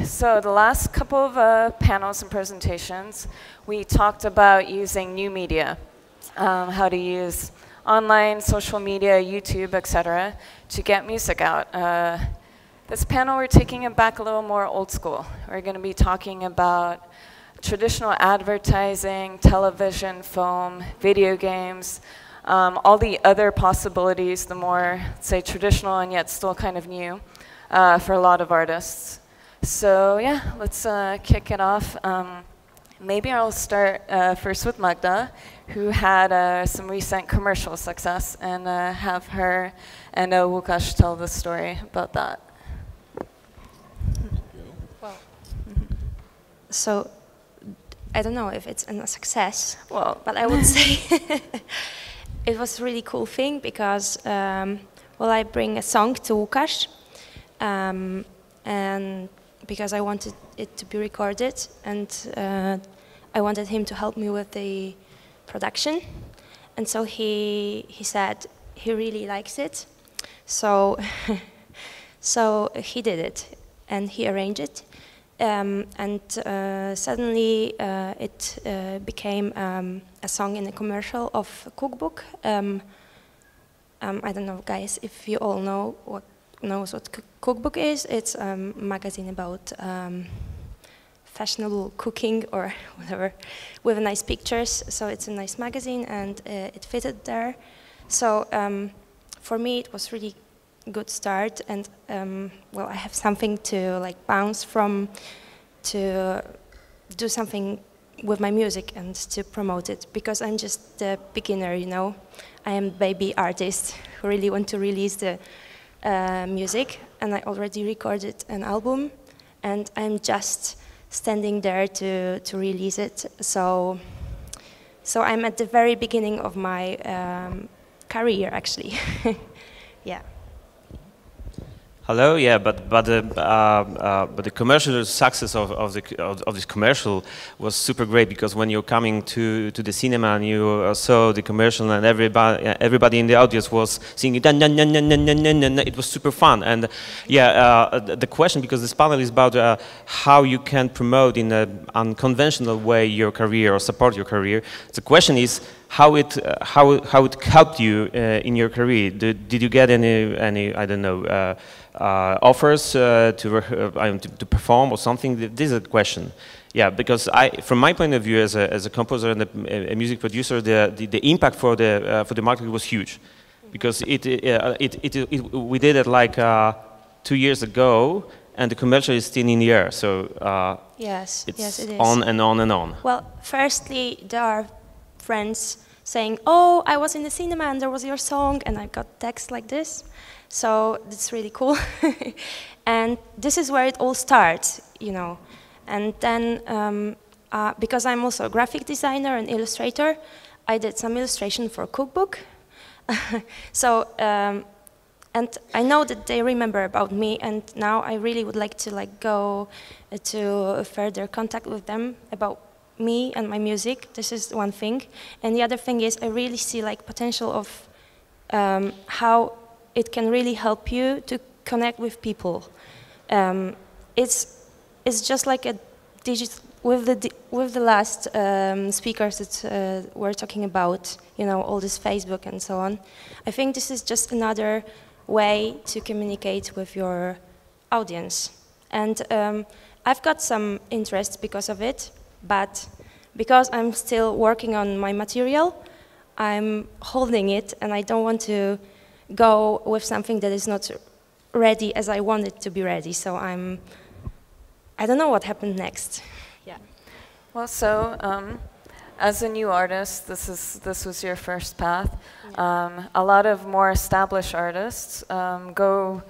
So the last couple of panels and presentations, we talked about using new media, how to use online, social media, YouTube, etc., to get music out. This panel, we're taking it back a little more old school. We're going to be talking about traditional advertising, television, film, video games, all the other possibilities, the more, say, traditional and yet still kind of new for a lot of artists. So yeah, let's kick it off. Maybe I'll start first with Magda, who had some recent commercial success, and have her and Lukasz tell the story about that. Well, so I don't know if it's a success, well, but I would say it was a really cool thing because, well, I bring a song to Lukasz, and because I wanted it to be recorded, and I wanted him to help me with the production, and so he said he really likes it, so so he did it, and he arranged it, and suddenly it became a song in a commercial of a cookbook. I don't know, guys, if you all know what cookbook is. It's a magazine about fashionable cooking or whatever, with nice pictures. So it's a nice magazine, and it fitted there. So for me, it was really good start, and well, I have something to like bounce from, to do something with my music and to promote it, because I'm just a beginner, you know. I am a baby artist who really want to release the music, and I already recorded an album, and I'm just standing there to release it. So I'm at the very beginning of my career, actually. Yeah. Hello, yeah, but the commercial success of this commercial was super great, because when you're coming to the cinema and you saw the commercial and everybody in the audience was singing, it was super fun. And yeah, the question, because this panel is about how you can promote in an unconventional way your career or support your career. The question is how it helped you in your career. Did you get any I don't know, offers to perform or something? This is a question. Yeah, because from my point of view as a composer and a music producer, the impact for the market was huge, because we did it like 2 years ago, and the commercial is still in the air. So yes, it's it is. On and on and on. Well, firstly, there are friends saying, "Oh, I was in the cinema and there was your song," and I got text like this. So it's really cool. And this is where it all starts, you know. And then, because I'm also a graphic designer and illustrator, I did some illustration for a cookbook. So, and I know that they remember about me, and now I really would like to go to further contact with them about me and my music. This is one thing. And the other thing is, I really see like potential of how it can really help you to connect with people. It's just like a digital, with the last speakers that were talking about, you know, all this Facebook and so on. I think this is just another way to communicate with your audience. And I've got some interest because of it, but because I'm still working on my material, I'm holding it, and I don't want to go with something that is not ready as I want it to be ready. So I don't know what happened next. Yeah. Well, so as a new artist, this was your first path. Yeah. A lot of more established artists go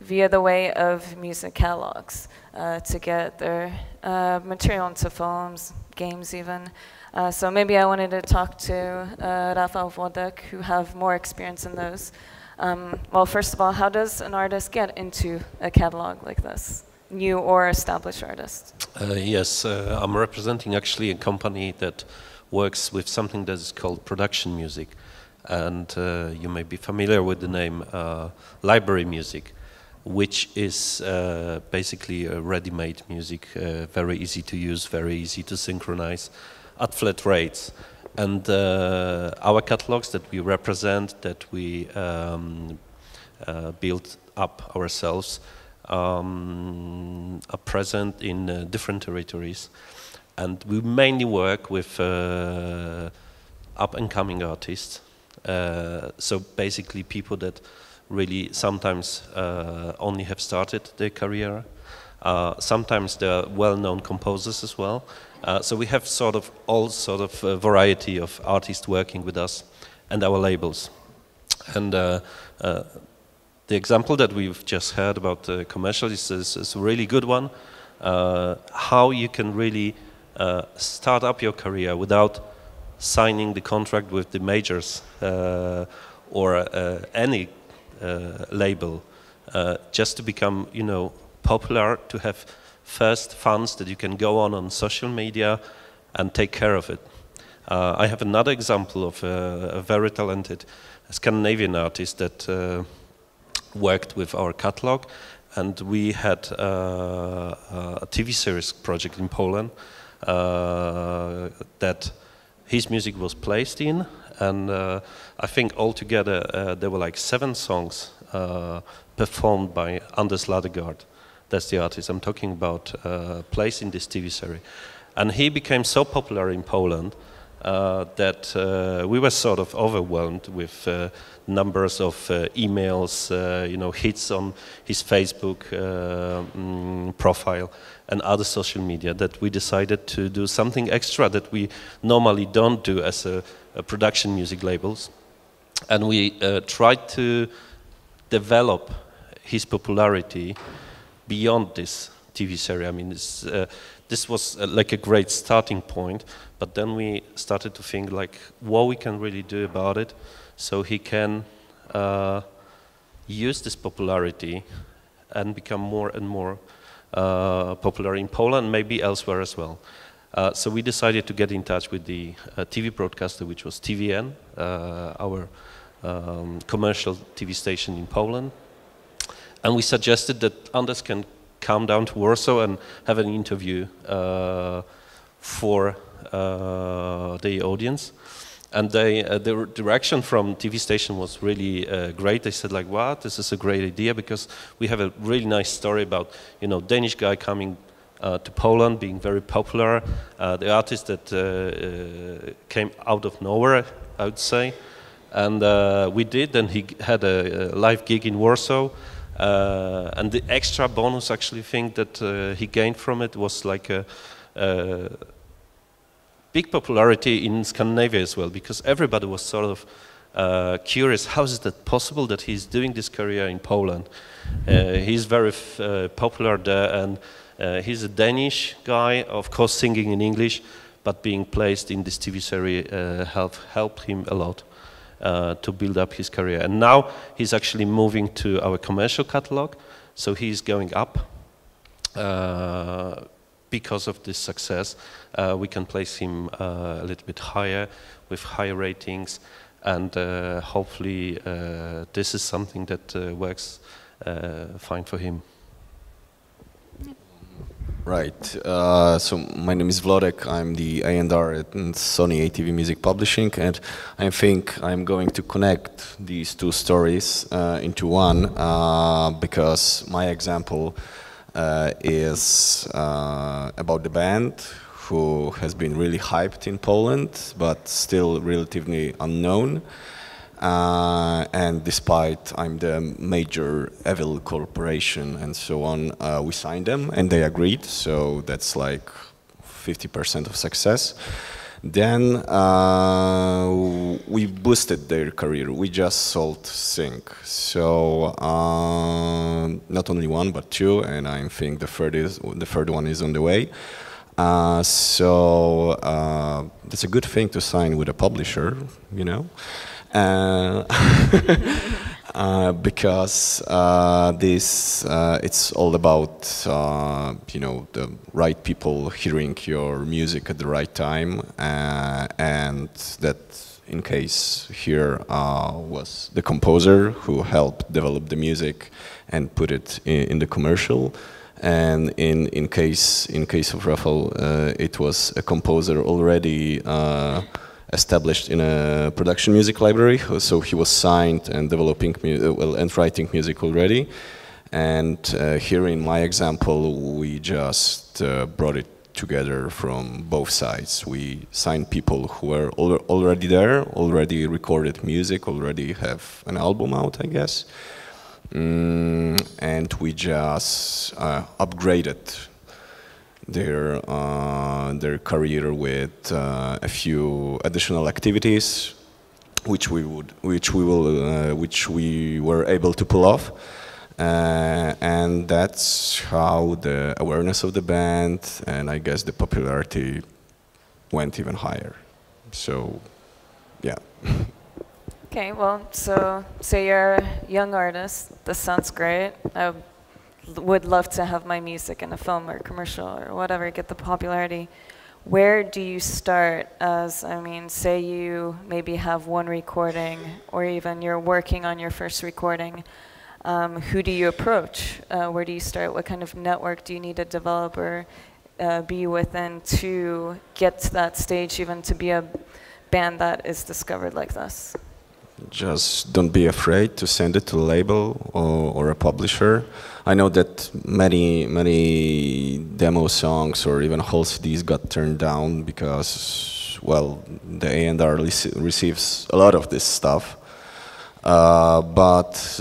via the way of music catalogs to get their material into films, games even. So maybe I wanted to talk to Rafał, Włodek, who have more experience in those. Well, first of all, how does an artist get into a catalog like this? New or established artist? Yes, I'm representing actually a company that works with something that is called production music. And you may be familiar with the name library music. which is basically ready-made music, very easy to use, very easy to synchronize at flat rates. And our catalogs that we represent, that we build up ourselves, are present in different territories. And we mainly work with up-and-coming artists. So basically people that really sometimes only have started their career. Sometimes they're well-known composers as well. So we have sort of all sort of variety of artists working with us and our labels. And the example that we've just heard about the commercial is a really good one. How you can really start up your career without signing the contract with the majors or any label, just to become, you know, popular, to have first funds that you can go on social media and take care of it. I have another example of a very talented Scandinavian artist that worked with our catalog, and we had a TV series project in Poland that his music was placed in, and I think altogether there were like 7 songs performed by Anders Ladegaard. That's the artist I'm talking about, placed in this TV series. And he became so popular in Poland that we were sort of overwhelmed with numbers of emails, you know, hits on his Facebook profile and other social media, that we decided to do something extra that we normally don't do as a production music labels. And we tried to develop his popularity beyond this TV series. I mean, this was like a great starting point, but then we started to think like what we can really do about it, so he can use this popularity and become more and more popular in Poland, maybe elsewhere as well. So we decided to get in touch with the TV broadcaster, which was TVN, our commercial TV station in Poland. And we suggested that Anders can come down to Warsaw and have an interview for the audience. And the reaction from TV station was really great. They said like, "What? This is a great idea, because we have a really nice story about, you know, Danish guy coming to Poland, being very popular. The artist that came out of nowhere, I would say." And we did, and he had a live gig in Warsaw. And the extra bonus actually thing that he gained from it was like a big popularity in Scandinavia as well, because everybody was sort of curious, how is that possible that he's doing this career in Poland? He's very popular there, and he's a Danish guy, of course singing in English, but being placed in this TV series helped him a lot to build up his career. And now he's actually moving to our commercial catalog, so he's going up. Because of this success, we can place him a little bit higher, with higher ratings, and hopefully this is something that works fine for him. Right. So my name is Włodek. I'm the A&R at Sony ATV Music Publishing, and I think I'm going to connect these two stories into one, because my example is about the band who has been really hyped in Poland, but still relatively unknown. And despite I'm the major evil corporation and so on, we signed them and they agreed, so that's like 50% of success. Then we boosted their career. We just sold Sync, so not only one but 2, and I think the third one is on the way. So that's a good thing to sign with a publisher, you know. Because it's all about you know, the right people hearing your music at the right time, and that in case here was the composer who helped develop the music and put it in the commercial. And in case of Rafał, it was a composer already established in a production music library, so he was signed and developing and writing music already. And here in my example, we just brought it together from both sides. We signed people who were already there, already recorded music, already have an album out, I guess. And we just upgraded their career with a few additional activities, which we were able to pull off. And that's how the awareness of the band and I guess the popularity went even higher. So, yeah. Okay, well, so you're a young artist. This sounds great. I would love to have my music in a film or commercial or whatever, get the popularity. Where do you start as, I mean, say you maybe have one recording or even you're working on your first recording. Who do you approach? Where do you start? What kind of network do you need to develop or be within to get to that stage, even to be a band that is discovered like this? Just don't be afraid to send it to a label or a publisher. I know that many demo songs or even whole CDs got turned down because, well, the A&R receives a lot of this stuff. But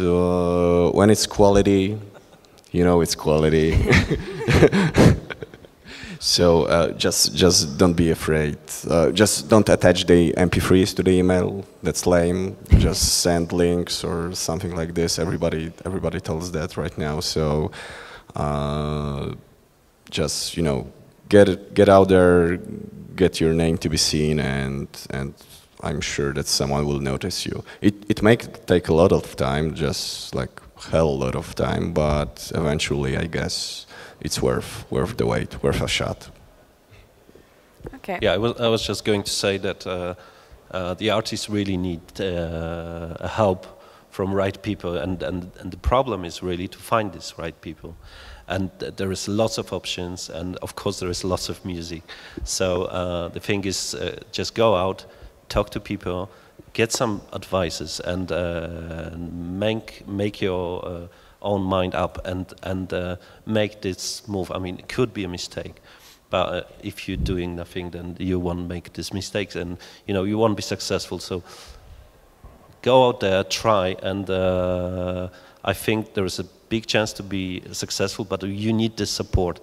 when it's quality, you know it's quality. So just don't be afraid. Just don't attach the MP3s to the email. That's lame. Just send links or something like this. Everybody tells that right now. So just get out there, get your name to be seen, and I'm sure that someone will notice you. It may take a lot of time, just like hell a lot of time, but eventually I guess it's worth the wait, worth a shot. Okay. Yeah, I was just going to say that the artists really need help from right people, and the problem is really to find these right people. And there is lots of options, and of course there is lots of music. So the thing is, just go out, talk to people, get some advices, and make your own mind up and make this move. I mean, it could be a mistake, but if you're doing nothing, then you won't make these mistakes, and you won't be successful. So go out there, try, and I think there is a big chance to be successful, but you need the support.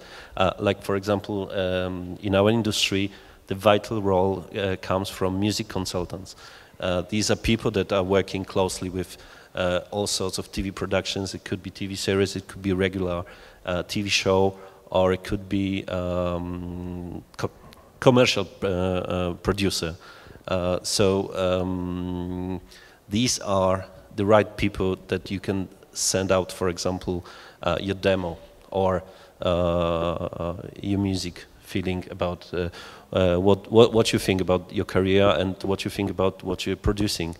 Like, for example, in our industry, the vital role comes from music consultants. These are people that are working closely with all sorts of TV productions. It could be TV series, it could be a regular TV show, or it could be commercial producer. So these are the right people that you can send out, for example, your demo or your music feeling about what you think about your career and what you think about what you're producing.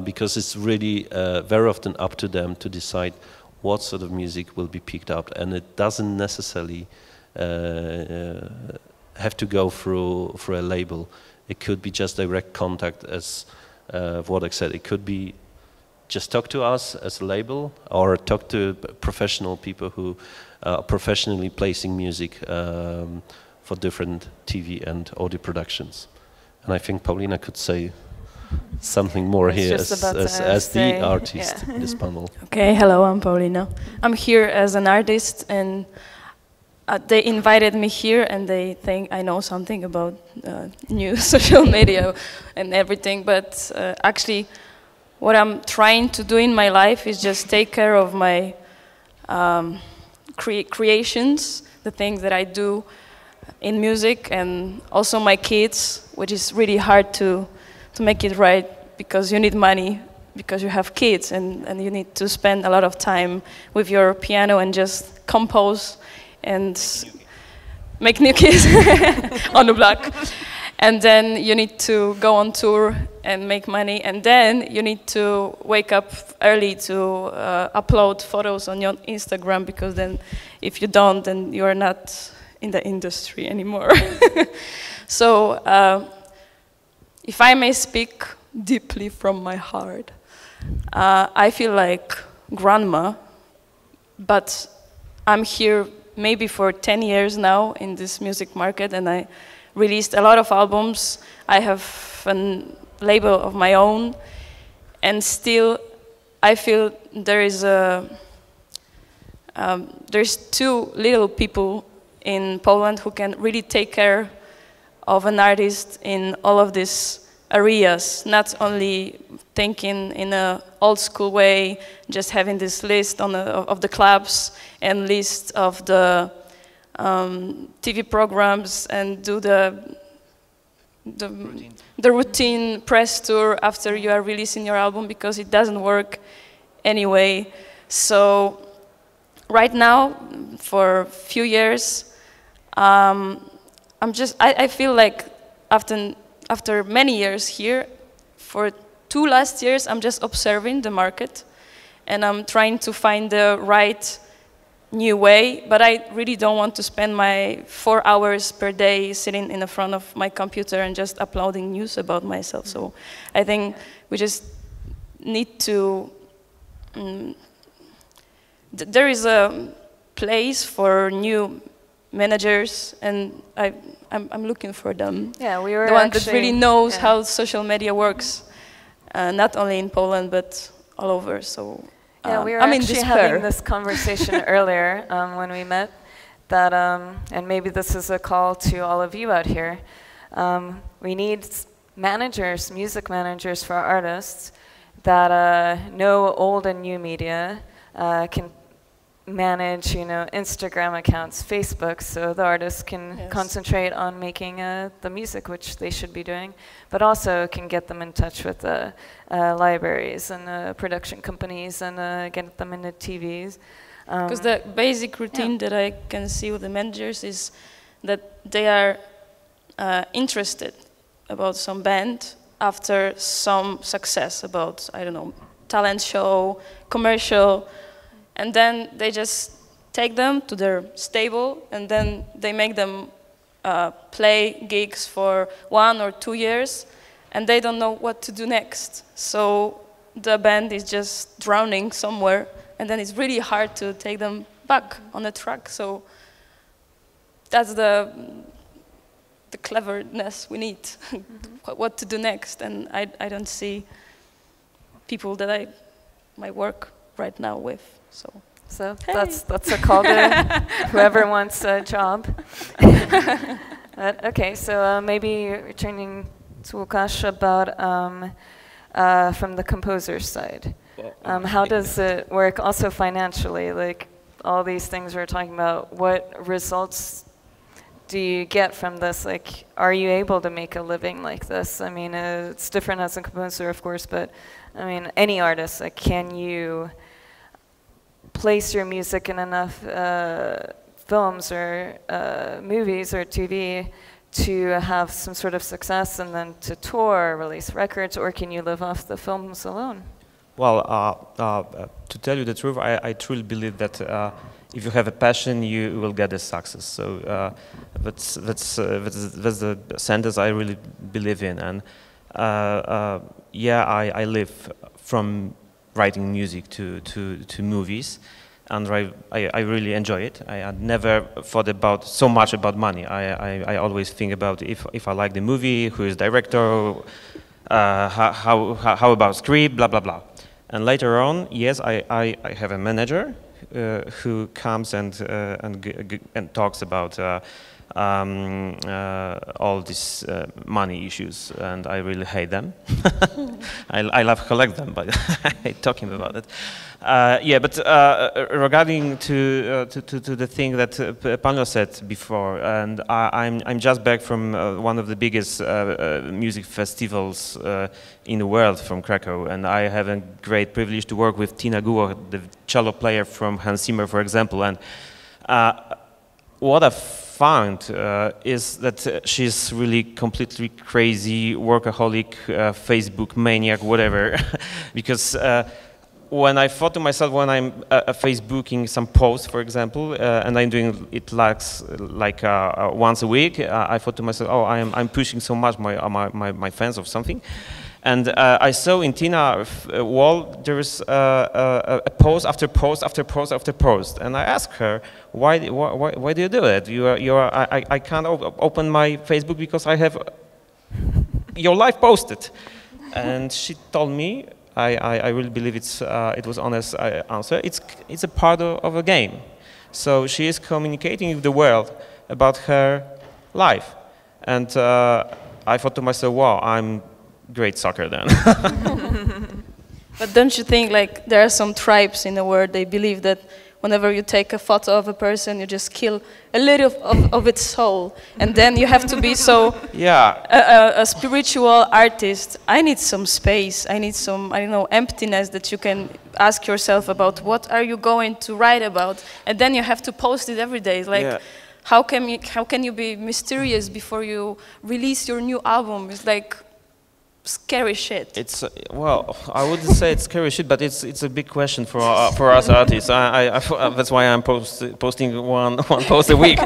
Because it's really very often up to them to decide what sort of music will be picked up, and it doesn't necessarily have to go through a label. It could be just direct contact, as Włodek said. It could be just talk to us as a label, or talk to professional people who are professionally placing music for different TV and audio productions. And I think Paulina could say something more here as the artist in this panel. Okay, hello, I'm Paulina. I'm here as an artist, and they invited me here, and they think I know something about new social media and everything, but actually what I'm trying to do in my life is just take care of my creations, the things that I do in music, and also my kids, which is really hard to make it right, because you need money, because you have kids, and you need to spend a lot of time with your piano and just compose and make new kids on the block. And then you need to go on tour and make money, and then you need to wake up early to upload photos on your Instagram, because then if you don't, then you are not in the industry anymore. So if I may speak deeply from my heart, I feel like grandma, but I'm here maybe for 10 years now in this music market, and I released a lot of albums. I have a label of my own, and still I feel there is there's too little people in Poland who can really take care of an artist in all of these areas, not only thinking in an old school way, just having this list on of the clubs and list of the TV programs and do the routine press tour after you are releasing your album, because it doesn't work anyway. So right now, for a few years, I feel like after many years here, for 2 last years, I'm just observing the market, and I'm trying to find the right new way, but I really don't want to spend my 4 hours per day sitting in the front of my computer and just uploading news about myself. So I think we just need to, there is a place for new managers, and I'm looking for them. Yeah, we were the one that really knows yeah. how social media works, not only in Poland but all over. So yeah, we were I'm actually having this conversation earlier when we met. That and maybe this is a call to all of you out here. We need managers, music managers for artists that know old and new media, can manage, Instagram accounts, Facebook, so the artists can concentrate on making the music, which they should be doing, but also can get them in touch with the libraries and production companies and get them into TVs. Because the basic routine that I can see with the managers is that they are interested about some band after some success, about, I don't know, talent show, commercial, and then they just take them to their stable, and then they make them play gigs for 1 or 2 years, and they don't know what to do next. So the band is just drowning somewhere, and then it's really hard to take them back on the track. So that's the cleverness we need, what to do next. And I don't see people that I might work right now with. So hey. that's a call to whoever wants a job. Okay, so maybe returning to Lukasz about from the composer's side. How does it work also financially? Like all these things we're talking about, what results do you get from this? Like, are you able to make a living like this? I mean, it's different as a composer, of course, but I mean, any artist, like, can you place your music in enough films or movies or TV to have some sort of success and then to tour, release records, or can you live off the films alone? Well, to tell you the truth, I truly believe that if you have a passion, you will get a success. So that's the sentence I really believe in. And yeah, I live from writing music to movies, and I really enjoy it. I had never thought so much about money. I always think about if I like the movie, who is director, how about script, blah blah blah. And later on, yes, I have a manager who comes and talks about all these money issues, and I really hate them. I love collect them, but I hate talking about it. Yeah, but regarding to the thing that Paulina said before, and I'm just back from one of the biggest music festivals in the world, from Krakow, and I have a great privilege to work with Tina Guo, the cello player from Hans Zimmer, for example, and what a found is that she's really completely crazy, workaholic, Facebook maniac, whatever. Because when I thought to myself, when I'm Facebooking some posts, for example, and I'm doing it like once a week, I thought to myself, oh, I'm pushing so much my fans or something. And I saw in Tina wall there is a post after post after post after post, and I asked her, why do you do it? I can't open my Facebook because I have your life posted. And she told me, I really believe it was honest answer. It's a part of a game. So she is communicating with the world about her life, and I thought to myself, wow, I'm great soccer then. But don't you think like there are some tribes in the world, they believe that whenever you take a photo of a person, you just kill a little of its soul, and then you have to be so a spiritual artist. I need some space. I need some, I don't know, emptiness that you can ask yourself about what are you going to write about, and then you have to post it every day. Like, how can you be mysterious before you release your new album? It's like scary shit. It's well, I wouldn't say it's scary shit, but it's a big question for us artists. That's why I'm posting one post a week.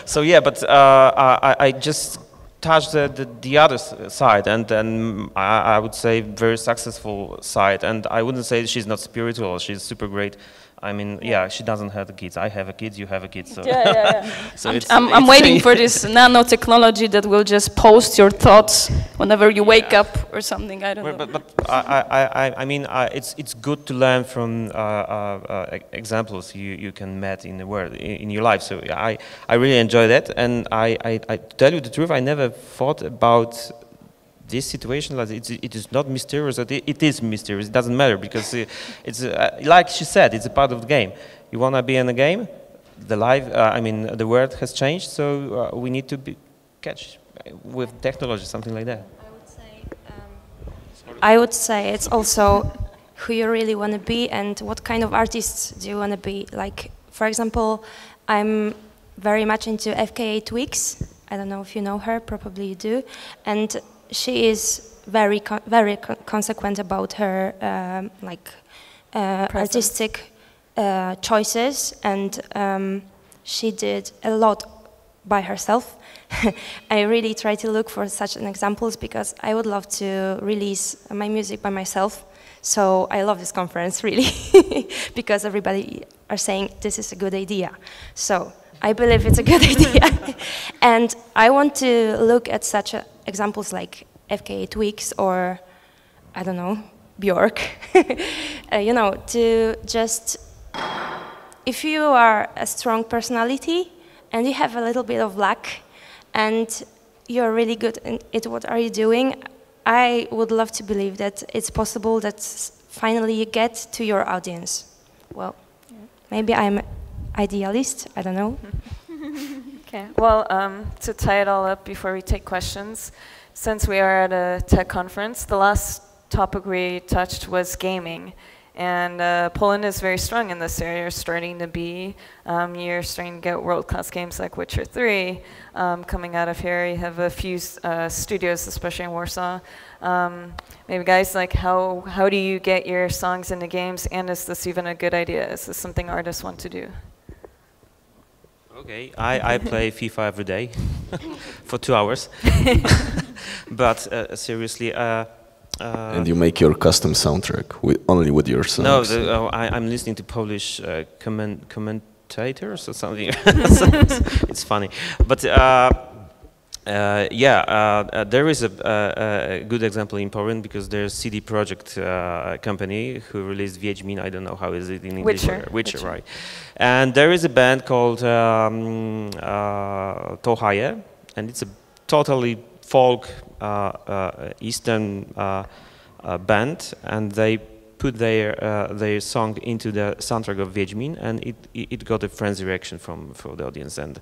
so yeah, but I just touched the other side, and then I would say very successful side. And I wouldn't say she's not spiritual. She's super great. I mean, yeah, she doesn't have the kids. I have a kid, you have a kid, so... Yeah. So I'm waiting for this nanotechnology that will just post your thoughts whenever you wake up or something, I don't know. But I mean, it's good to learn from examples you can meet in the world, in your life, so I really enjoy that, and I tell you the truth, I never thought about this situation, like it is not mysterious. It is mysterious. It doesn't matter because it's like she said. It's a part of the game. You wanna be in the game. The life. I mean, the world has changed, so we need to catch with technology, something like that. I would say it's also who you really want to be and what kind of artists do you want to be. Like, for example, I'm very much into FKA Twigs. I don't know if you know her. Probably you do, and she is very consequent about her artistic choices, and she did a lot by herself. I really try to look for such examples because I would love to release my music by myself. So I love this conference really because everybody are saying this is a good idea. So I believe it's a good idea. And I want to look at such examples like FKA Twigs or, I don't know, Björk. You know, to just, if you are a strong personality and you have a little bit of luck and you're really good at what are you doing, I would love to believe that it's possible that finally you get to your audience. Well, maybe I'm idealist, I don't know. Okay, well, to tie it all up before we take questions, since we are at a tech conference, the last topic we touched was gaming. And Poland is very strong in this area, starting to be, you're starting to get world-class games like Witcher 3 coming out of here. You have a few studios, especially in Warsaw. Maybe guys, like how do you get your songs into games, and is this even a good idea? Is this something artists want to do? Okay, I play FIFA every day for 2 hours. But seriously, and you make your custom soundtrack only with your songs? No, I'm listening to Polish commentators or something. It's funny, but there is a good example in Poland because there's CD Projekt company who released Wiedźmin. I don't know how is it in English. Witcher, right? And there is a band called Tohaje, and it's a totally folk Eastern band, and they put their song into the soundtrack of Wiedźmin, and it got a frenzy reaction from the audience, and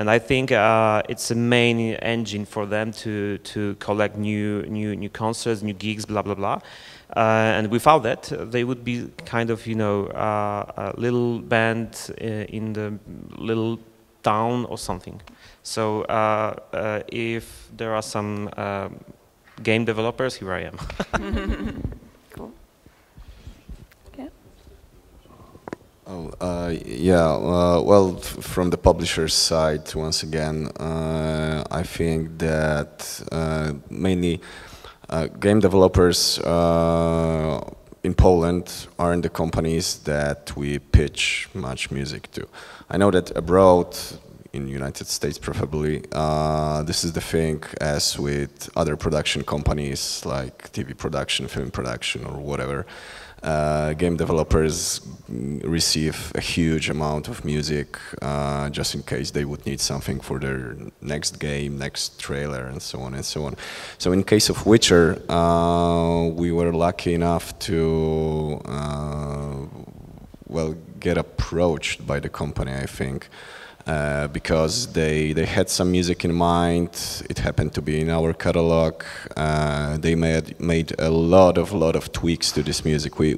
I think it's a main engine for them to collect new concerts, new gigs, blah blah blah. And without that, they would be kind of, you know, a little band in the little town or something. So if there are some game developers, here I am. Cool. Yeah. Oh, yeah, well, from the publisher's side, once again, I think that mainly game developers in Poland aren't the companies that we pitch much music to. I know that abroad, in the United States preferably, this is the thing as with other production companies like TV production, film production or whatever. Game developers receive a huge amount of music just in case they would need something for their next game, next trailer, and so on and so on. So in case of Witcher, we were lucky enough to well, get approached by the company, I think. Because they had some music in mind. It happened to be in our catalog. They made a lot of tweaks to this music. We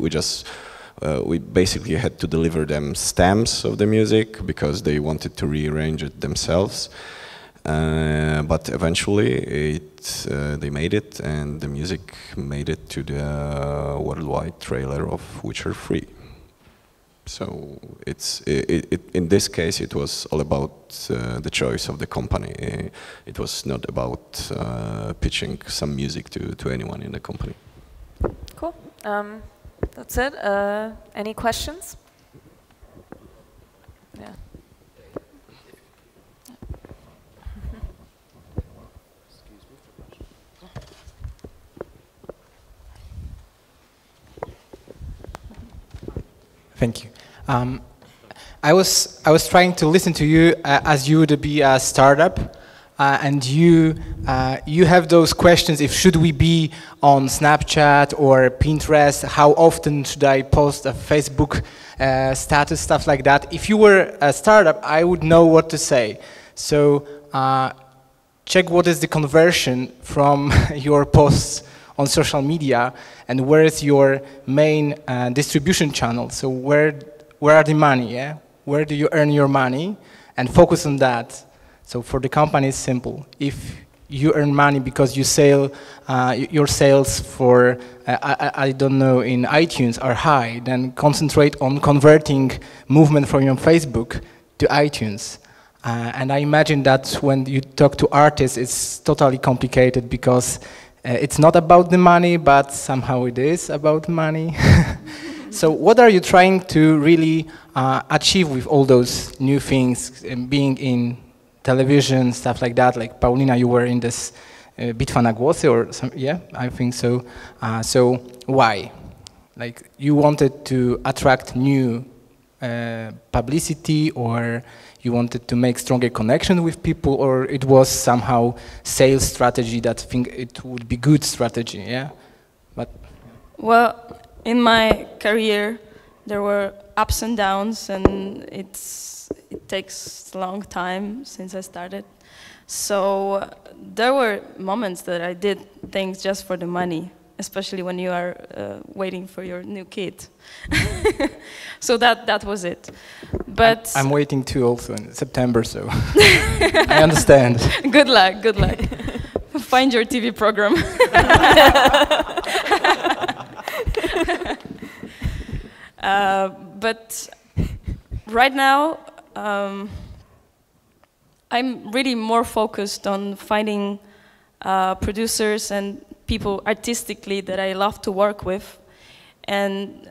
basically had to deliver them stems of the music because they wanted to rearrange it themselves. But eventually they made it, and the music made it to the worldwide trailer of Witcher 3. So in this case, it was all about the choice of the company. It was not about pitching some music to anyone in the company. Cool. That's it. Any questions? Yeah. Thank you. I was trying to listen to you as you would be a startup, and you have those questions. If should we be on Snapchat or Pinterest? How often should I post a Facebook status, stuff like that? If you were a startup, I would know what to say. So check what is the conversion from your posts on social media, and where is your main distribution channel? So where are the money? Yeah, where do you earn your money? And focus on that. So for the company, it's simple. If you earn money because you sell, your sales for I don't know, in iTunes are high, then concentrate on converting movement from your Facebook to iTunes. And I imagine that when you talk to artists, it's totally complicated because it's not about the money, but somehow it is about money. So what are you trying to really achieve with all those new things, being in television, stuff like that? Like Paulina, you were in this Bitwa na Głosy or some, yeah, I think so. So why? Like you wanted to attract new publicity, or you wanted to make stronger connection with people, or it was somehow sales strategy that think it would be good strategy, yeah? But well, in my career, there were ups and downs, and it takes a long time since I started. So there were moments that I did things just for the money, especially when you are waiting for your new kid. So that was it. But I'm waiting too also in September, so I understand. Good luck, good luck. Find your TV program. But right now, I'm really more focused on finding producers and people artistically that I love to work with. And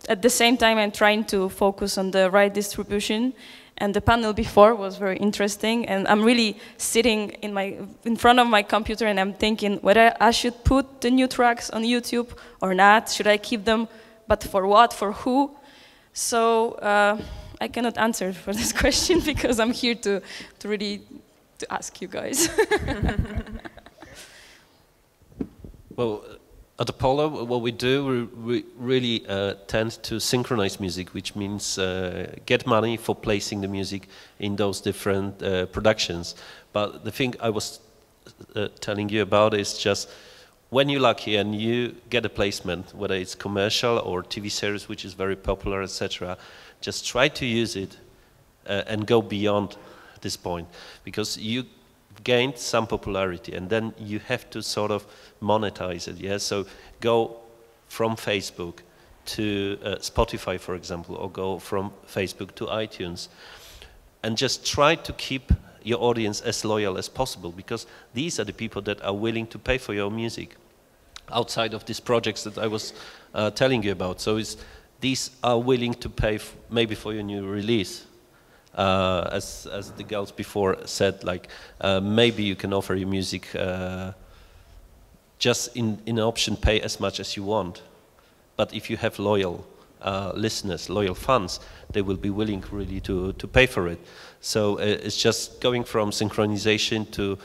at the same time, I'm trying to focus on the right distribution. And the panel before was very interesting. And I'm really sitting in front of my computer, and I'm thinking whether I should put the new tracks on YouTube or not. Should I keep them? But for what? For who? So I cannot answer for this question because I'm here to really ask you guys. Well, at Apollo, what we do, we really tend to synchronize music, which means get money for placing the music in those different productions. But the thing I was telling you about is just when you're lucky and you get a placement, whether it's commercial or TV series, which is very popular, etc., just try to use it and go beyond this point, because you gained some popularity and then you have to sort of monetize it. Yeah, so go from Facebook to Spotify, for example, or go from Facebook to iTunes, and just try to keep your audience as loyal as possible, because these are the people that are willing to pay for your music outside of these projects that I was telling you about. So these are willing to pay maybe for your new release. As the girls before said, like maybe you can offer your music just in option, pay as much as you want. But if you have loyal listeners, loyal fans, they will be willing really to pay for it. So it's just going from synchronization to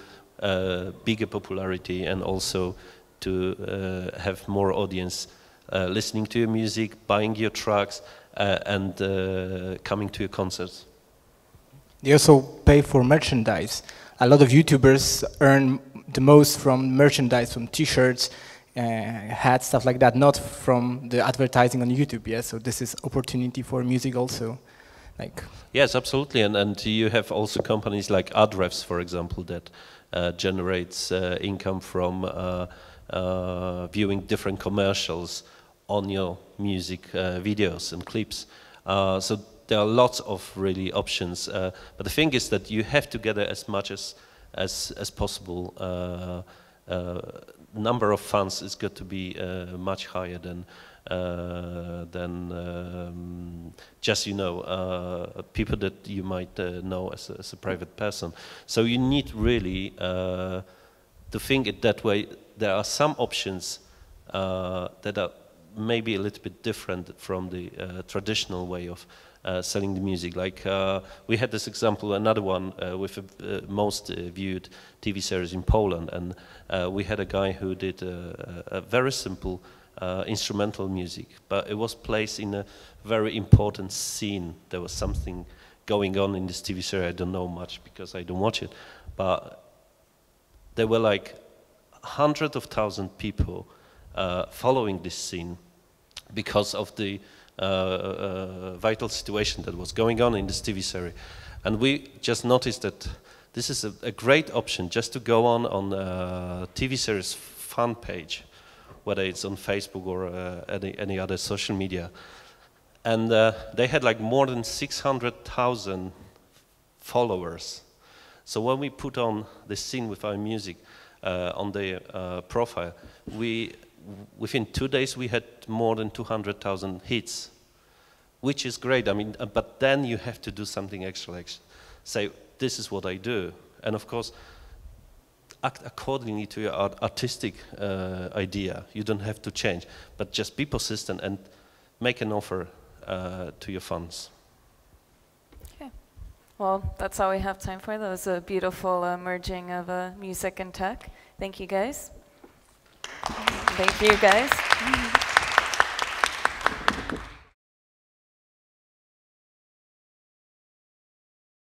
bigger popularity, and also to have more audience listening to your music, buying your tracks, and coming to your concerts. They also pay for merchandise. A lot of YouTubers earn the most from merchandise, from T-shirts, hats, stuff like that, not from the advertising on YouTube. Yeah, so this is opportunity for music also. Like. Yes, absolutely, and you have also companies like Ahrefs, for example, that generates income from viewing different commercials on your music videos and clips. So there are lots of really options, but the thing is that you have to gather as much as possible. Number of fans is got to be much higher than just people that you might know as a private person. So you need really to think it that way. There are some options that are maybe a little bit different from the traditional way of selling the music. Like we had this example, another one with the most viewed TV series in Poland, and we had a guy who did a very simple instrumental music, but it was placed in a very important scene. There was something going on in this TV series. I don't know much because I don't watch it, but there were like hundreds of thousands of people following this scene because of the vital situation that was going on in this TV series. And we just noticed that this is a great option just to go on a TV series fan page, whether it's on Facebook or any other social media. And they had like more than 600,000 followers. So when we put on the scene with our music on the profile, within 2 days we had more than 200,000 hits, which is great. I mean, but then you have to do something extra, like say, this is what I do. And of course, act accordingly to your artistic idea. You don't have to change, but just be persistent and make an offer to your fans. Okay. Well, that's all we have time for. That was a beautiful merging of music and tech. Thank you, guys. Thank you, guys.